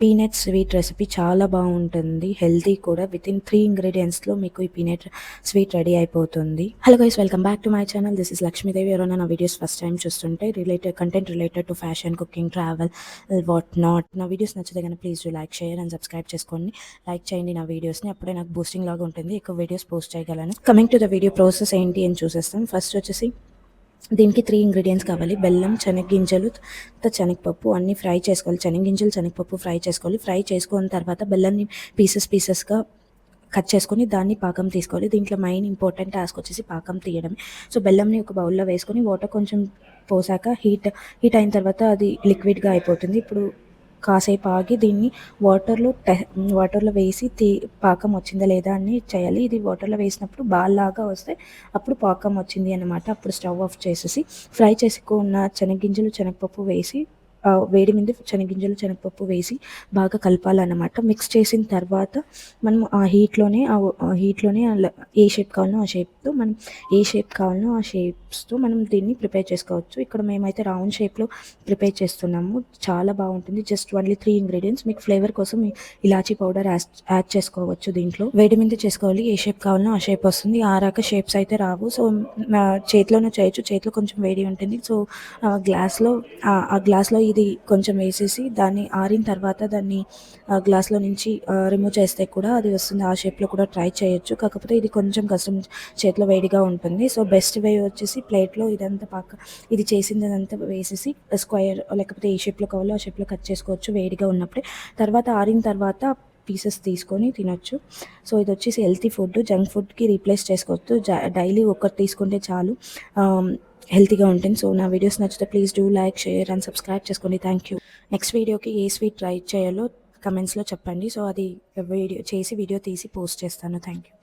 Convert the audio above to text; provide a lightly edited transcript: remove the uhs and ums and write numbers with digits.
Peanut sweet recipe చాలా బాగుంటుంది, healthy కూడా. వితిన్ 3 ఇంగ్రీడియంట్స్లో మీకు ఈ పీనట్ స్వీట్ రెడీ అయిపోతుంది. Hello guys, welcome back to my channel. This is Lakshmidevi. ఎవరైనా నా వీడియోస్ ఫస్ట్ టైం చూస్తుంటే content related to fashion, cooking, travel, what not. నా వీడియోస్ నచ్చితే కనుక please do like, share and subscribe చేసుకోండి. లైక్ చేయండి నా వీడియోస్ని, అప్పుడే నాకు బూస్టింగ్ లాగా ఉంటుంది, ఎక్కువ వీడియోస్ పోస్ట్ చేయగలను. Coming to the video process ఏంటి అని చూసేస్తాం. ఫస్ట్ వచ్చేసి దీనికి 3 ఇంగ్రీడియంట్స్ కావాలి. బెల్లం, శనగగింజలు, శనగపప్పు అన్నీ ఫ్రై చేసుకోవాలి. శనగగింజలు, శనగపప్పు ఫ్రై చేసుకోవాలి. ఫ్రై చేసుకున్న తర్వాత బెల్లంని పీసెస్గా కట్ చేసుకొని దాన్ని పాకం తీసుకోవాలి. దీంట్లో మెయిన్ ఇంపార్టెంట్ టాస్క్ వచ్చేసి పాకం తీయడమే. సో బెల్లంని ఒక బౌల్లో వేసుకొని వాటర్ కొంచెం పోసాక హీట్ అయిన తర్వాత అది లిక్విడ్గా అయిపోతుంది. ఇప్పుడు కాసేపు ఆగి దీన్ని వాటర్లో వేసి పాకం వచ్చిందా లేదా అని చేయాలి. ఇది వాటర్లో వేసినప్పుడు బాల్ లాగా వస్తే అప్పుడు పాకం వచ్చింది అన్నమాట. అప్పుడు స్టవ్ ఆఫ్ చేసేసి ఫ్రై చేసుకున్న శనగగింజలు, శనగపప్పు వేసి వేడి మీద శనగగింజలు, శనగపప్పు వేసి బాగా కలపాలన్నమాట. మిక్స్ చేసిన తర్వాత మనం ఆ హీట్లోనే ఏ షేప్ కావాలనో ఆ షేప్తో ఆ షేప్స్తో మనం దీన్ని ప్రిపేర్ చేసుకోవచ్చు. ఇక్కడ మేమైతే రౌండ్ షేప్లో ప్రిపేర్ చేస్తున్నాము. చాలా బాగుంటుంది. Just only 3 ingredients. మీకు ఫ్లేవర్ కోసం ఇలాచీ పౌడర్ యాడ్ చేసుకోవచ్చు. దీంట్లో వేడి మీద చేసుకోవాలి. ఏ షేప్ కావాలనో ఆ షేప్ వస్తుంది. ఆరాక షేప్స్ అయితే రావు. సో చేతిలోనే చేయొచ్చు. చేతిలో కొంచెం వేడి ఉంటుంది. సో ఆ గ్లాస్లో ఇది కొంచెం వేసేసి దాన్ని ఆరిన తర్వాత దాన్ని గ్లాస్లో నుంచి రిమూవ్ చేస్తే కూడా అది వస్తుంది. ఆ షేప్లో కూడా ట్రై చేయొచ్చు. కాకపోతే ఇది కొంచెం కష్టం, చేతిలో వేడిగా ఉంటుంది. సో బెస్ట్ వే వచ్చేసి ప్లేట్లో ఇది చేసిందంతా వేసేసి స్క్వేర్ లేకపోతే ఏ షేప్లో కావాలో ఆ షేప్లో కట్ చేసుకోవచ్చు వేడిగా ఉన్నప్పుడే. తర్వాత ఆరిన తర్వాత పీసెస్ తీసుకొని తినొచ్చు. సో ఇది వచ్చేసి హెల్తీ ఫుడ్, జంక్ ఫుడ్కి రీప్లేస్ చేసుకోవచ్చు. డైలీ ఒకటి తీసుకుంటే చాలు, హెల్తీగా ఉంటుంది. సో నా వీడియోస్ నచ్చితే please do like, share and subscribe చేసుకోండి. Thank you. నెక్స్ట్ వీడియోకి ఏ స్వీట్ ట్రై చేయాలో కమెంట్స్లో చెప్పండి. సో అది వీడియో తీసి పోస్ట్ చేస్తాను. Thank you.